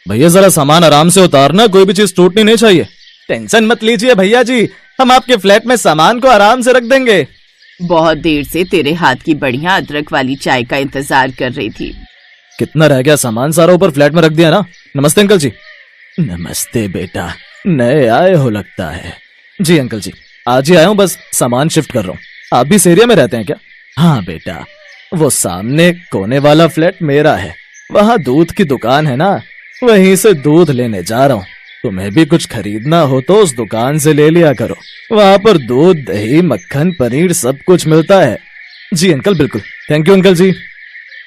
भैया जरा सामान आराम से उतारना, कोई भी चीज टूटनी नहीं चाहिए। टेंशन मत लीजिए भैया जी, हम आपके फ्लैट में सामान को आराम से रख देंगे। बहुत देर से तेरे हाथ की बढ़िया अदरक वाली चाय का इंतजार कर रही थी। कितना रह गया सामान? सारा ऊपर फ्लैट में रख दिया ना? नमस्ते अंकल जी। नमस्ते बेटा, नए आए हो लगता है। जी अंकल जी, आज ही आया हूँ, बस सामान शिफ्ट कर रहा हूँ। आप भी इस एरिया में रहते हैं क्या? हाँ बेटा, वो सामने कोने वाला फ्लैट मेरा है, वहाँ दूध की दुकान है ना, वहीं से दूध लेने जा रहा हूँ। तुम्हें भी कुछ खरीदना हो तो उस दुकान से ले लिया करो, वहाँ पर दूध, दही, मक्खन, पनीर सब कुछ मिलता है। जी अंकल, बिल्कुल। थैंक यू अंकल जी।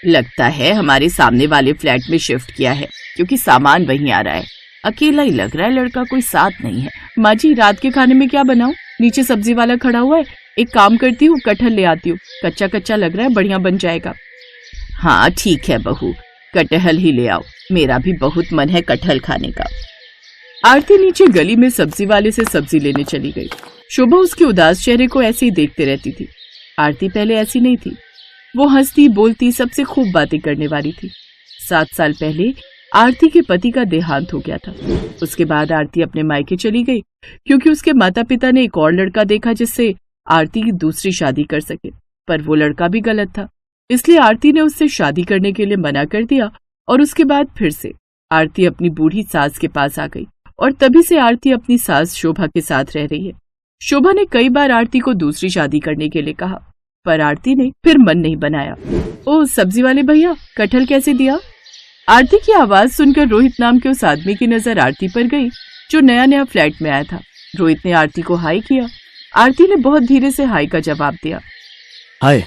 लगता है हमारे सामने वाले फ्लैट में शिफ्ट किया है, क्योंकि सामान वहीं आ रहा है। अकेला ही लग रहा है लड़का, कोई साथ नहीं है। माँ जी, रात के खाने में क्या बनाऊं? नीचे सब्जी वाला खड़ा हुआ है, एक काम करती हूँ, कटहल ले आती हूँ। कच्चा कच्चा लग रहा है, बढ़िया बन जाएगा। हाँ ठीक है बहू, कटहल ही ले आओ, मेरा भी बहुत मन है कटहल खाने का। आरती नीचे गली में सब्जी वाले से सब्जी लेने चली गई। शोभा उसके उदास चेहरे को ऐसे ही देखते रहती थी। आरती पहले ऐसी नहीं थी, वो हंसती बोलती सबसे खूब बातें करने वाली थी। 7 साल पहले आरती के पति का देहांत हो गया था। उसके बाद आरती अपने मायके चली गई, क्योंकि उसके माता पिता ने एक और लड़का देखा जिससे आरती की दूसरी शादी कर सके, पर वो लड़का भी गलत था। इसलिए आरती ने उससे शादी करने के लिए मना कर दिया और उसके बाद फिर से आरती अपनी बूढ़ी सास के पास आ गई और तभी से आरती अपनी सास शोभा के साथ रह रही है। शोभा ने कई बार आरती को दूसरी शादी करने के लिए कहा, पर आरती ने फिर मन नहीं बनाया। ओ सब्जी वाले भैया, कटहल कैसे दिया? आरती की आवाज सुनकर रोहित नाम के उस आदमी की नजर आरती पर गई, जो नया नया फ्लैट में आया था। रोहित ने आरती को हाय किया। आरती ने बहुत धीरे से हाय का जवाब दिया। हाय।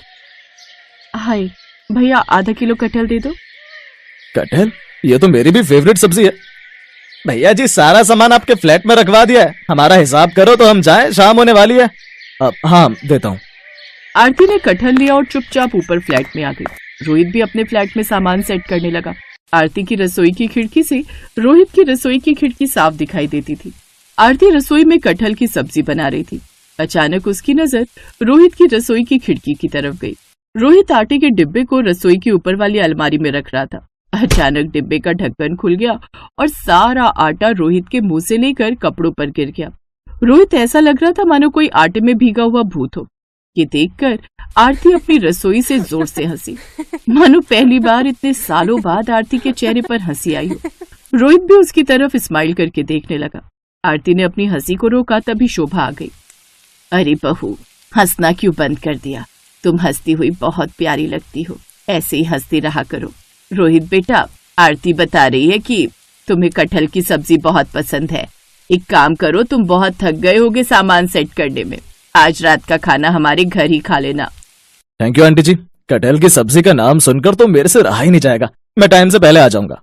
हाय भैया, आधा किलो कटहल दे दो। कटहल? ये तो मेरी भी फेवरेट सब्जी है। भैया जी, सारा सामान आपके फ्लैट में रखवा दिया है, हमारा हिसाब करो तो हम जाएं, शाम होने वाली है। हाँ देता हूँ। आरती ने कटहल लिया और चुपचाप ऊपर फ्लैट में आ गई। रोहित भी अपने फ्लैट में सामान सेट करने लगा। आरती की रसोई की खिड़की से रोहित की रसोई की खिड़की साफ दिखाई देती थी। आरती रसोई में कटहल की सब्जी बना रही थी। अचानक उसकी नजर रोहित की रसोई की खिड़की की तरफ गई। रोहित आटे के डिब्बे को रसोई की ऊपर वाली अलमारी में रख रहा था। अचानक डिब्बे का ढक्कन खुल गया और सारा आटा रोहित के मुंह से लेकर कपड़ों पर गिर गया। रोहित ऐसा लग रहा था मानो कोई आटे में भीगा हुआ भूत हो। ये देखकर आरती अपनी रसोई से जोर से हंसी, मानो पहली बार इतने सालों बाद आरती के चेहरे पर हंसी आई हो। रोहित भी उसकी तरफ स्माइल करके देखने लगा। आरती ने अपनी हंसी को रोका, तभी शोभा आ गई। अरे बहू, हंसना क्यों बंद कर दिया? तुम हंसती हुई बहुत प्यारी लगती हो, ऐसे ही हंसती रहा करो। रोहित बेटा, आरती बता रही है कि तुम्हें कटहल की सब्जी बहुत पसंद है। एक काम करो, तुम बहुत थक गए होगे सामान सेट करने में, आज रात का खाना हमारे घर ही खा लेना। थैंक यू आंटी जी, कटहल की सब्जी का नाम सुनकर तो मेरे से रहा ही नहीं जाएगा। मैं टाइम से पहले आ जाऊंगा।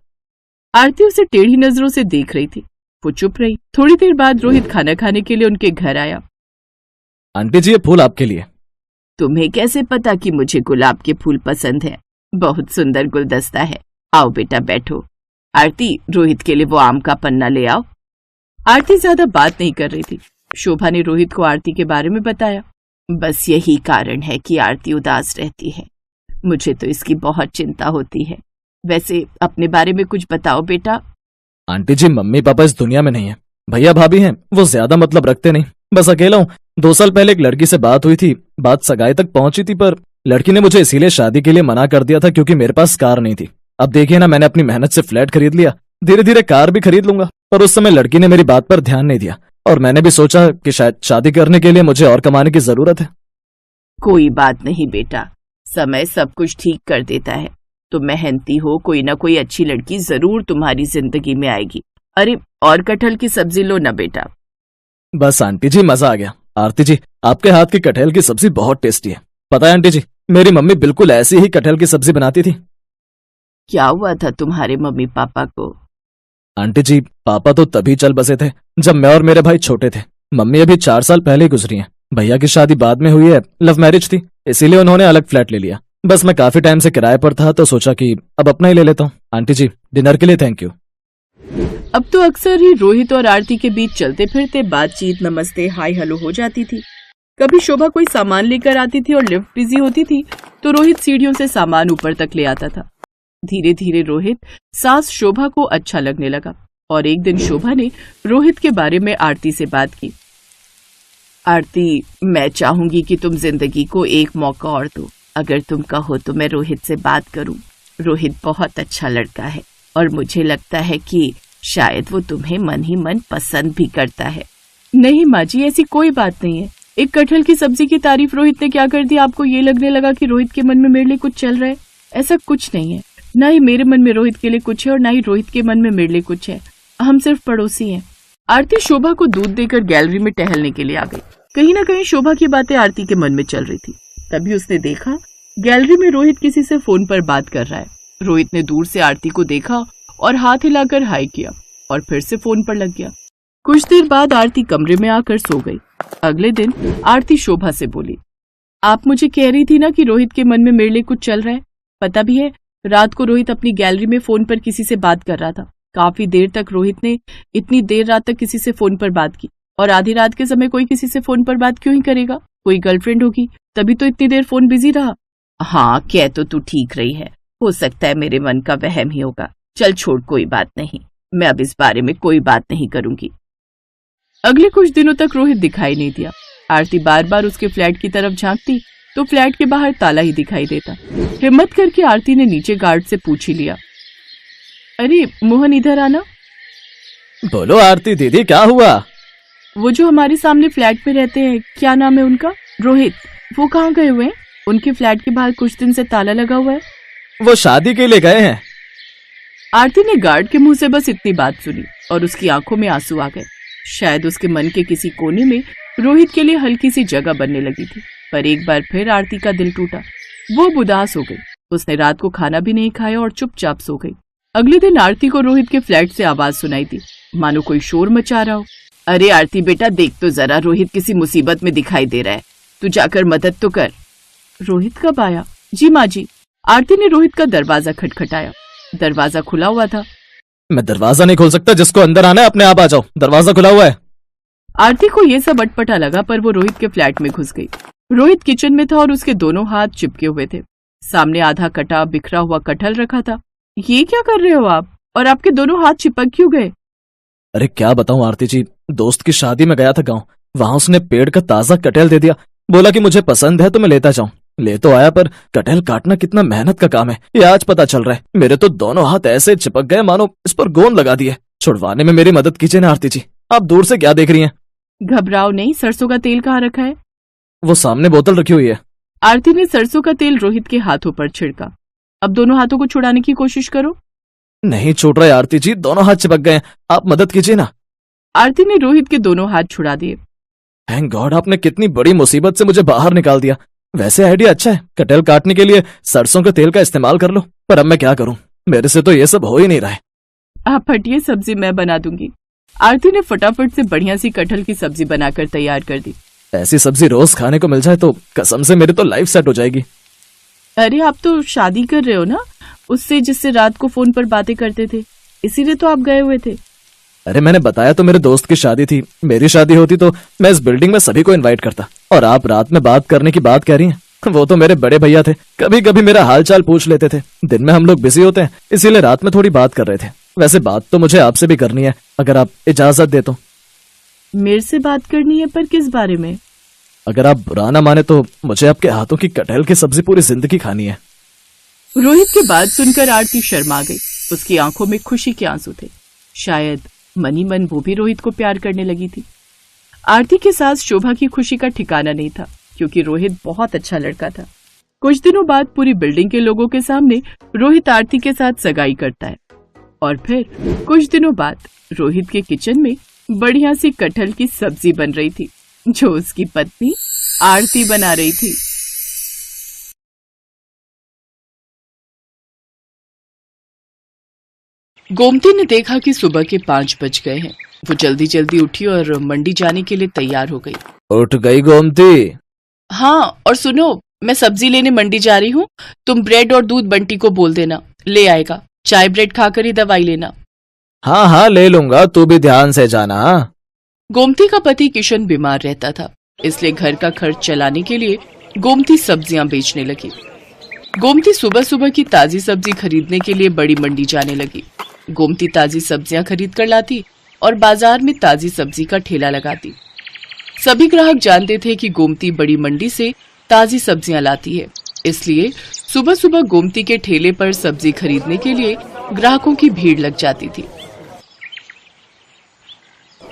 आरती उसे टेढ़ी नजरों से देख रही थी। वो चुप रही। थोड़ी देर बाद रोहित खाना खाने के लिए उनके घर आया। आंटी जी, ये फूल आपके लिए। तुम्हें कैसे पता कि मुझे गुलाब के फूल पसंद है? बहुत सुंदर गुलदस्ता है। आओ बेटा बैठो। आरती, रोहित के लिए वो आम का पन्ना ले आओ। आरती ज्यादा बात नहीं कर रही थी। शोभा ने रोहित को आरती के बारे में बताया। बस यही कारण है कि आरती उदास रहती है, मुझे तो इसकी बहुत चिंता होती है। वैसे अपने बारे में कुछ बताओ बेटा। आंटी जी, मम्मी पापा इस दुनिया में नहीं है, भैया भाभी हैं, वो ज्यादा मतलब रखते नहीं, बस अकेला हूँ। 2 साल पहले एक लड़की से बात हुई थी, बात सगाई तक पहुंची थी, पर लड़की ने मुझे इसीलिए शादी के लिए मना कर दिया था क्योंकि मेरे पास कार नहीं थी। अब देखिए ना, मैंने अपनी मेहनत से फ्लैट खरीद लिया, धीरे धीरे कार भी खरीद लूंगा। पर उस समय लड़की ने मेरी बात पर ध्यान नहीं दिया और मैंने भी सोचा कि शायद शादी करने के लिए मुझे और कमाने की जरूरत है। कोई बात नहीं बेटा, समय सब कुछ ठीक कर देता है। तुम मेहनती हो, कोई ना कोई अच्छी लड़की जरूर तुम्हारी जिंदगी में आएगी। अरे और कटहल की सब्जी लो ना बेटा। बस आंटी जी, मजा आ गया। आरती जी, आपके हाथ की कटहल की सब्जी बहुत टेस्टी है। पता है आंटी जी, मेरी मम्मी बिल्कुल ऐसी ही कटहल की सब्जी बनाती थी। क्या हुआ था तुम्हारे मम्मी पापा को? आंटी जी, पापा तो तभी चल बसे थे जब मैं और मेरे भाई छोटे थे। मम्मी अभी 4 साल पहले ही गुजरी हैं। भैया की शादी बाद में हुई है, लव मैरिज थी, इसीलिए उन्होंने अलग फ्लैट ले लिया। बस मैं काफी टाइम से किराए पर था तो सोचा कि अब अपना ही ले लेता हूँ। आंटी जी, डिनर के लिए थैंक यू। अब तो अक्सर ही रोहित और आरती के बीच चलते फिरते बातचीत, नमस्ते, हाय हेलो हो जाती थी। कभी शोभा कोई सामान लेकर आती थी और लिफ्ट बिजी होती थी तो रोहित सीढ़ियों से सामान ऊपर तक ले आता था। धीरे धीरे रोहित सास शोभा को अच्छा लगने लगा और एक दिन शोभा ने रोहित के बारे में आरती से बात की। आरती, मैं चाहूंगी कि तुम जिंदगी को एक मौका और दो। अगर तुम कहो तो मैं रोहित से बात करूं। रोहित बहुत अच्छा लड़का है और मुझे लगता है कि शायद वो तुम्हें मन ही मन पसंद भी करता है। नहीं माँ जी, ऐसी कोई बात नहीं है। एक कटहल की सब्जी की तारीफ रोहित ने क्या कर दी, आपको ये लगने लगा कि रोहित के मन में मेरे लिए कुछ चल रहा है? ऐसा कुछ नहीं है। ना ही मेरे मन में रोहित के लिए कुछ है और ना ही रोहित के मन में मेरे लिए कुछ है। हम सिर्फ पड़ोसी हैं। आरती शोभा को दूध देकर गैलरी में टहलने के लिए आ गई। कहीं ना कहीं शोभा की बातें आरती के मन में चल रही थी। तभी उसने देखा गैलरी में रोहित किसी से फोन पर बात कर रहा है। रोहित ने दूर से आरती को देखा और हाथ हिलाकर हाय किया और फिर से फोन पर लग गया। कुछ देर बाद आरती कमरे में आकर सो गई। अगले दिन आरती शोभा से बोली, आप मुझे कह रही थी ना कि रोहित के मन में मेरे लिए कुछ चल रहा है। पता भी है, रात को रोहित अपनी गैलरी में फोन पर किसी से बात कर रहा था। काफी देर तक रोहित ने इतनी देर रात तक किसी से फोन पर बात की। और आधी रात के समय कोई किसी से फोन पर बात क्यों ही करेगा? कोई गर्लफ्रेंड होगी, तभी तो इतनी देर फोन बिजी रहा। हाँ, कह तो तू ठीक रही है। हो सकता है मेरे मन का वहम ही होगा। चल छोड़, कोई बात नहीं। मैं अब इस बारे में कोई बात नहीं करूंगी। अगले कुछ दिनों तक रोहित दिखाई नहीं दिया। आरती बार बार उसके फ्लैट की तरफ झांकती तो फ्लैट के बाहर ताला ही दिखाई देता। हिम्मत करके आरती ने नीचे गार्ड से पूछ ही लिया, अरे मोहन, इधर आना। बोलो आरती दीदी, क्या हुआ? वो जो हमारे सामने फ्लैट में रहते हैं, क्या नाम है उनका? रोहित। वो कहाँ गए हुए हैं? उनके फ्लैट के बाहर कुछ दिन से ताला लगा हुआ है। वो शादी के लिए गए हैं। आरती ने गार्ड के मुंह से बस इतनी बात सुनी और उसकी आंखों में आंसू आ गए। शायद उसके मन के किसी कोने में रोहित के लिए हल्की सी जगह बनने लगी थी। पर एक बार फिर आरती का दिल टूटा। वो उदास हो गई। उसने रात को खाना भी नहीं खाया और चुपचाप सो गई। अगले दिन आरती को रोहित के फ्लैट से आवाज सुनाई दी, मानो कोई शोर मचा रहा हो। अरे आरती बेटा, देख तो जरा, रोहित किसी मुसीबत में दिखाई दे रहा है। तू जाकर मदद तो कर। रोहित कब आया? जी माँ जी। आरती ने रोहित का दरवाजा खटखटाया। दरवाजा खुला हुआ था। मैं दरवाजा नहीं खोल सकता, जिसको अंदर आना है अपने आप आ जाओ, दरवाजा खुला हुआ है। आरती को यह सब अटपटा लगा, पर वो रोहित के फ्लैट में घुस गई। रोहित किचन में था और उसके दोनों हाथ चिपके हुए थे। सामने आधा कटा बिखरा हुआ कटहल रखा था। ये क्या कर रहे हो आप? और आपके दोनों हाथ चिपक क्यों गए? अरे क्या बताऊं आरती जी, दोस्त की शादी में गया था गांव। वहां उसने पेड़ का ताजा कटहल दे दिया। बोला कि मुझे पसंद है तो मैं लेता जाऊं। ले तो आया, पर कटहल काटना कितना मेहनत का काम है ये आज पता चल रहा है। मेरे तो दोनों हाथ ऐसे चिपक गए मानो इस पर गोंद लगा दिए। छुड़वाने में मेरी मदद कीजिए ना आरती जी। आप दूर से क्या देख रही हैं? घबराओ नहीं। सरसों का तेल कहाँ रखा है? वो सामने बोतल रखी हुई है। आरती ने सरसों का तेल रोहित के हाथों पर छिड़का। अब दोनों हाथों को छुड़ाने की कोशिश करो। नहीं छूट रहे आरती जी, दोनों हाथ चिपक गए। आप मदद कीजिए ना। आरती ने रोहित के दोनों हाथ छुड़ा दिए। थैंक गॉड, आपने कितनी बड़ी मुसीबत से मुझे बाहर निकाल दिया। वैसे आइडिया अच्छा है, कटहल काटने के लिए सरसों के तेल का इस्तेमाल कर लो। पर अब मैं क्या करूं, मेरे से तो ये सब हो ही नहीं रहा है। आप हटिए, सब्जी मैं बना दूंगी। आरती ने फटाफट से बढ़िया सी कटहल की सब्जी बनाकर तैयार कर दी। ऐसी सब्जी रोज खाने को मिल जाए तो कसम से मेरी तो लाइफ सेट हो जाएगी। अरे आप तो शादी कर रहे हो ना उससे, जिससे रात को फोन पर बातें करते थे, इसीलिए तो आप गए हुए थे। अरे मैंने बताया तो मेरे दोस्त की शादी थी। मेरी शादी होती तो मैं इस बिल्डिंग में सभी को इनवाइट करता। और आप रात में बात करने की बात कह रही हैं। वो तो मेरे बड़े भैया थे, कभी कभी मेरा हालचाल पूछ लेते थे। दिन में हम लोग बिजी होते हैं, इसीलिए रात में थोड़ी बात कर रहे थे। वैसे बात तो मुझे आपसे भी करनी है, अगर आप इजाजत दे तो। मेरे से बात करनी है? पर किस बारे में? अगर आप बुरा ना माने तो मुझे आपके हाथों की कटहल की सब्जी पूरी जिंदगी खानी है। रोहित की बात सुनकर आरती शर्मा गई। उसकी आंखों में खुशी के आंसू थे। शायद मन ही मन वो भी रोहित को प्यार करने लगी थी। आरती के साथ शोभा की खुशी का ठिकाना नहीं था, क्योंकि रोहित बहुत अच्छा लड़का था। कुछ दिनों बाद पूरी बिल्डिंग के लोगों के सामने रोहित आरती के साथ सगाई करता है। और फिर कुछ दिनों बाद रोहित के किचन में बढ़िया सी कटहल की सब्जी बन रही थी, जो उसकी पत्नी आरती बना रही थी। गोमती ने देखा कि सुबह के 5 बज गए हैं। वो जल्दी जल्दी उठी और मंडी जाने के लिए तैयार हो गई। उठ गई गोमती? हाँ, और सुनो, मैं सब्जी लेने मंडी जा रही हूँ। तुम ब्रेड और दूध बंटी को बोल देना, ले आएगा। चाय ब्रेड खाकर ही दवाई लेना। हाँ हाँ ले लूंगा, तू भी ध्यान से जाना। गोमती का पति किशन बीमार रहता था, इसलिए घर का खर्च चलाने के लिए गोमती सब्जियां बेचने लगी। गोमती सुबह सुबह की ताजी सब्जी खरीदने के लिए बड़ी मंडी जाने लगी। गोमती ताजी सब्जियां खरीद कर लाती और बाजार में ताजी सब्जी का ठेला लगाती। सभी ग्राहक जानते थे कि गोमती बड़ी मंडी से ताजी सब्जियां लाती है, इसलिए सुबह सुबह गोमती के ठेले पर सब्जी खरीदने के लिए ग्राहकों की भीड़ लग जाती थी।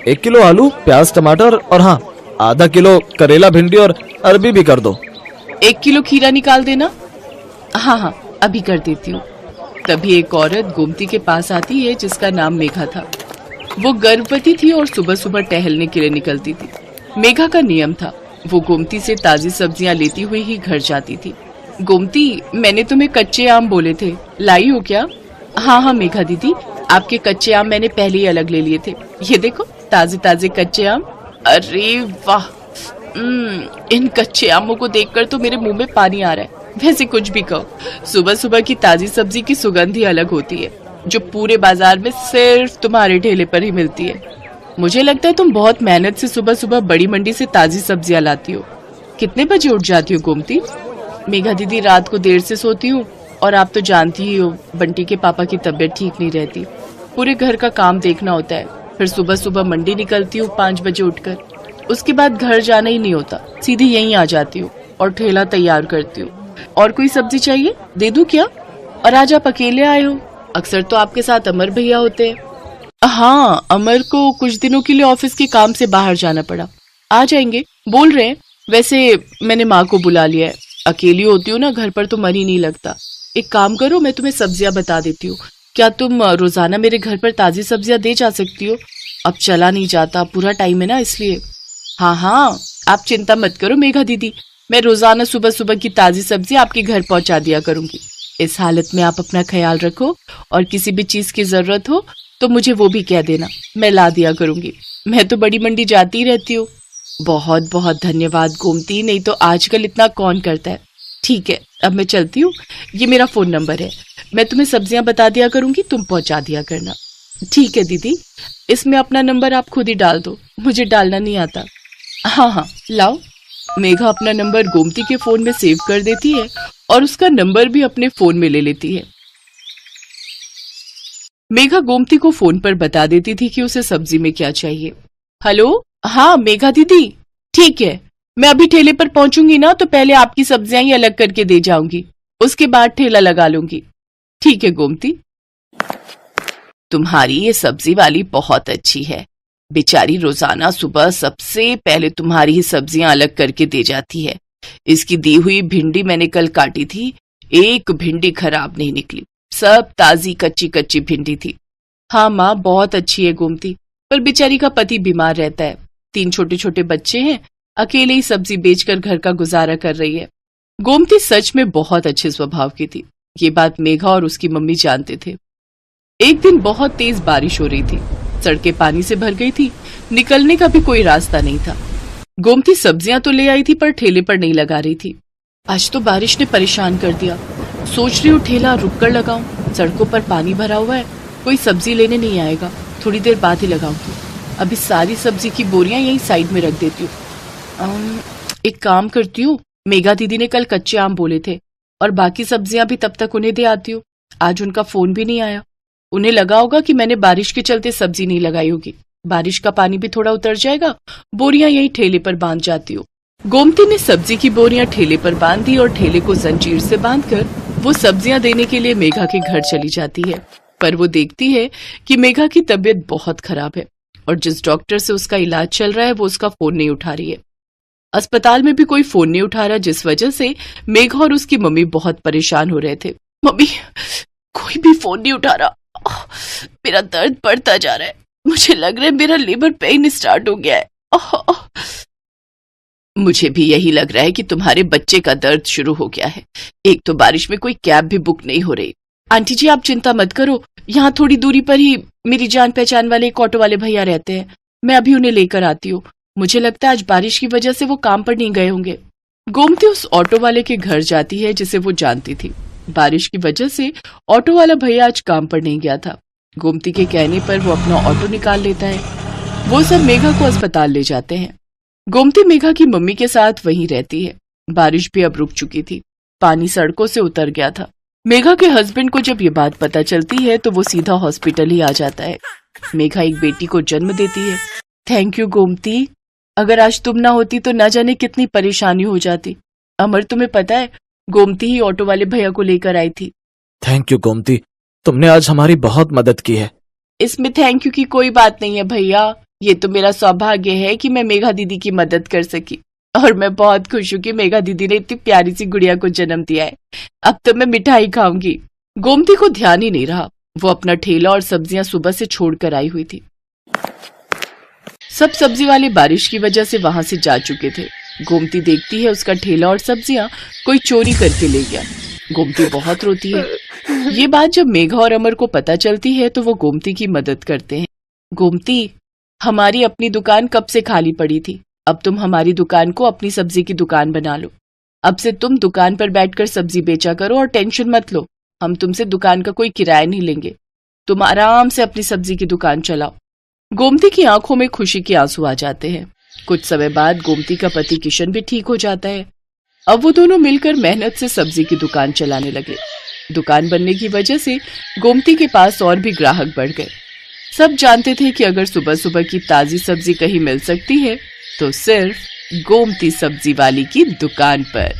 1 किलो आलू, प्याज, टमाटर और हाँ, आधा किलो करेला, भिंडी और अरबी भी कर दो। 1 किलो खीरा निकाल देना। हाँ हाँ, अभी कर देती हूँ। तभी एक औरत गोमती के पास आती है जिसका नाम मेघा था। वो गर्भवती थी और सुबह सुबह टहलने के लिए निकलती थी। मेघा का नियम था, वो गोमती से ताजी सब्जियां लेती हुई ही घर जाती थी। गोमती, मैंने तुम्हें कच्चे आम बोले थे, लाई हो क्या? हाँ हाँ मेघा दीदी, आपके कच्चे आम मैंने पहले ही अलग ले लिए थे। ये देखो ताजे ताजे कच्चे आम। अरे वाह, इन कच्चे आमों को देखकर तो मेरे मुंह में पानी आ रहा है। वैसे कुछ भी कहो, सुबह सुबह की ताजी सब्जी की सुगंध ही अलग होती है, जो पूरे बाजार में सिर्फ तुम्हारे ठेले पर ही मिलती है। मुझे लगता है तुम बहुत मेहनत से सुबह सुबह बड़ी मंडी से ताजी सब्जियां लाती हो। कितने बजे उठ जाती हो गोमती? मेघा दीदी, रात को देर से सोती हूँ और आप तो जानती ही हो बंटी के पापा की तबीयत ठीक नहीं रहती, पूरे घर का काम देखना होता है। फिर सुबह सुबह मंडी निकलती हूँ 5 बजे उठकर, उसके बाद घर जाना ही नहीं होता, सीधी यहीं आ जाती हूँ और ठेला तैयार करती हूँ। और कोई सब्जी चाहिए, दे दूं क्या? और आज आप अकेले आए हो? अक्सर तो आपके साथ अमर भैया होते हैं। हाँ, अमर को कुछ दिनों के लिए ऑफिस के काम से बाहर जाना पड़ा, आ जाएंगे बोल रहे हैं। वैसे मैंने माँ को बुला लिया है, अकेली होती हूँ ना घर पर तो मन ही नहीं लगता। एक काम करो, मैं तुम्हें सब्जियां बता देती हूँ, क्या तुम रोजाना मेरे घर पर ताजी सब्जियां दे जा सकती हो? अब चला नहीं जाता, पूरा टाइम है ना इसलिए। हाँ हाँ, आप चिंता मत करो मेघा दीदी, मैं रोजाना सुबह सुबह की ताजी सब्जी आपके घर पहुंचा दिया करूंगी। इस हालत में आप अपना ख्याल रखो और किसी भी चीज की जरूरत हो तो मुझे वो भी कह देना, मैं ला दिया करूंगी। मैं तो बड़ी मंडी जाती ही रहती हूँ। बहुत बहुत धन्यवाद गोमती, नहीं तो आजकल इतना कौन करता है। ठीक है, अब मैं चलती हूँ, ये मेरा फोन नंबर है, मैं तुम्हें सब्जियां बता दिया करूंगी, तुम पहुंचा दिया करना। ठीक है दीदी, इसमें अपना नंबर आप खुद ही डाल दो, मुझे डालना नहीं आता। हाँ हाँ लाओ। मेघा अपना नंबर गोमती के फोन में सेव कर देती है और उसका नंबर भी अपने फोन में ले लेती है। मेघा गोमती को फोन पर बता देती थी कि उसे सब्जी में क्या चाहिए। हेलो, हाँ मेघा दीदी, ठीक है, मैं अभी ठेले पर पहुंचूंगी ना तो पहले आपकी सब्जियां ही अलग करके दे जाऊंगी, उसके बाद ठेला लगा लूंगी। ठीक है गोमती। तुम्हारी ये सब्जी वाली बहुत अच्छी है, बेचारी रोजाना सुबह सबसे पहले तुम्हारी ही सब्जियां अलग करके दे जाती है। इसकी दी हुई भिंडी मैंने कल काटी थी, एक भिंडी खराब नहीं निकली, सब ताजी कच्ची कच्ची भिंडी थी। हाँ माँ, बहुत अच्छी है गोमती, पर बेचारी का पति बीमार रहता है, 3 छोटे छोटे बच्चे हैं, अकेले ही सब्जी बेचकर घर का गुजारा कर रही है। गोमती सच में बहुत अच्छे स्वभाव की थी, ये बात मेघा और उसकी मम्मी जानते थे। एक दिन बहुत तेज बारिश हो रही थी, सड़कें पानी से भर गई थी, निकलने का भी कोई रास्ता नहीं था। गोमती सब्जियां तो ले आई थी पर ठेले पर नहीं लगा रही थी। आज तो बारिश ने परेशान कर दिया, सोच रही हूँ ठेला रुक कर लगाऊं, सड़कों पर पानी भरा हुआ है, कोई सब्जी लेने नहीं आएगा, थोड़ी देर बाद ही लगाऊंगी। अभी सारी सब्जी की बोरियां यहीं साइड में रख देती हूँ। एक काम करती हूँ, मेघा दीदी ने कल कच्चे आम बोले थे और बाकी सब्जियां भी तब तक उन्हें दे आती हूँ। आज उनका फोन भी नहीं आया, उन्हें लगा होगा कि मैंने बारिश के चलते सब्जी नहीं लगाई होगी। बारिश का पानी भी थोड़ा उतर जाएगा, बोरियां यहीं ठेले पर बांध जाती हूँ। गोमती ने सब्जी की बोरियां ठेले पर बांध दी और ठेले को जंजीर से बांधकर वो सब्जियां देने के लिए मेघा के घर चली जाती है। पर वो देखती है कि मेघा की तबीयत बहुत खराब है और जिस डॉक्टर से उसका इलाज चल रहा है वो उसका फोन नहीं उठा रही है। अस्पताल में भी कोई फोन नहीं उठा रहा, जिस वजह से मेघा और उसकी मम्मी बहुत परेशान हो रहे थे। मम्मी, कोई भी फोन नहीं उठा रहा, मेरा दर्द बढ़ता जा रहा है, मुझे लग रहा है मेरा लेबर पेन स्टार्ट हो गया है। मुझे भी यही लग रहा है कि तुम्हारे बच्चे का दर्द शुरू हो गया है। एक तो बारिश में कोई कैब भी बुक नहीं हो रही। आंटी जी आप चिंता मत करो, यहाँ थोड़ी दूरी पर ही मेरी जान पहचान वाले एक ऑटो वाले भैया रहते हैं, मैं अभी उन्हें लेकर आती हूँ। मुझे लगता है आज बारिश की वजह से वो काम पर नहीं गए होंगे। गोमती उस ऑटो वाले के घर जाती है जिसे वो जानती थी। बारिश की वजह से ऑटो वाला भैया आज काम पर नहीं गया था। गोमती के कहने पर वो अपना ऑटो निकाल लेता है। वो सब मेघा को अस्पताल ले जाते हैं। गोमती मेघा की मम्मी के साथ वहीं रहती है। बारिश भी अब रुक चुकी थी। पानी सड़कों से उतर गया था। मेघा के हस्बैंड को जब ये बात पता चलती है तो वो सीधा हॉस्पिटल ही आ जाता है। मेघा एक बेटी को जन्म देती है। थैंक यू गोमती, अगर आज तुम ना होती तो ना जाने कितनी परेशानी हो जाती। अमर, तुम्हें पता है गोमती ही ऑटो वाले भैया को लेकर आई थी। थैंक यू गोमती, तुमने आज हमारी बहुत मदद की है। इसमें थैंक यू की कोई बात नहीं है भैया, ये तो मेरा सौभाग्य है कि मैं मेघा दीदी की मदद कर सकी। और मैं बहुत खुश हूँ कि मेघा दीदी ने इतनी प्यारी सी गुड़िया को जन्म दिया है। अब तो मैं मिठाई खाऊंगी। गोमती को ध्यान ही नहीं रहा, वो अपना ठेला और सब्जियां सुबह से छोड़कर आई हुई थी। सब सब्जी वाले बारिश की वजह से वहां से जा चुके थे। गोमती देखती है उसका ठेला और सब्जियां कोई चोरी करके ले गया। गोमती बहुत रोती है। ये बात जब मेघा और अमर को पता चलती है तो वो गोमती की मदद करते हैं। गोमती, हमारी अपनी दुकान कब से खाली पड़ी थी, अब तुम हमारी दुकान को अपनी सब्जी की दुकान बना लो। अब से तुम दुकान पर बैठकर सब्जी बेचा करो और टेंशन मत लो, हम तुमसे दुकान का कोई किराया नहीं लेंगे। तुम आराम से अपनी सब्जी की दुकान चलाओ। गोमती की आंखों में खुशी के आंसू आ जाते हैं। कुछ समय बाद गोमती का पति किशन भी ठीक हो जाता है। अब वो दोनों मिलकर मेहनत से सब्जी की दुकान चलाने लगे। दुकान बनने की वजह से गोमती के पास और भी ग्राहक बढ़ गए। सब जानते थे कि अगर सुबह सुबह की ताजी सब्जी कहीं मिल सकती है तो सिर्फ गोमती सब्जी वाली की दुकान पर।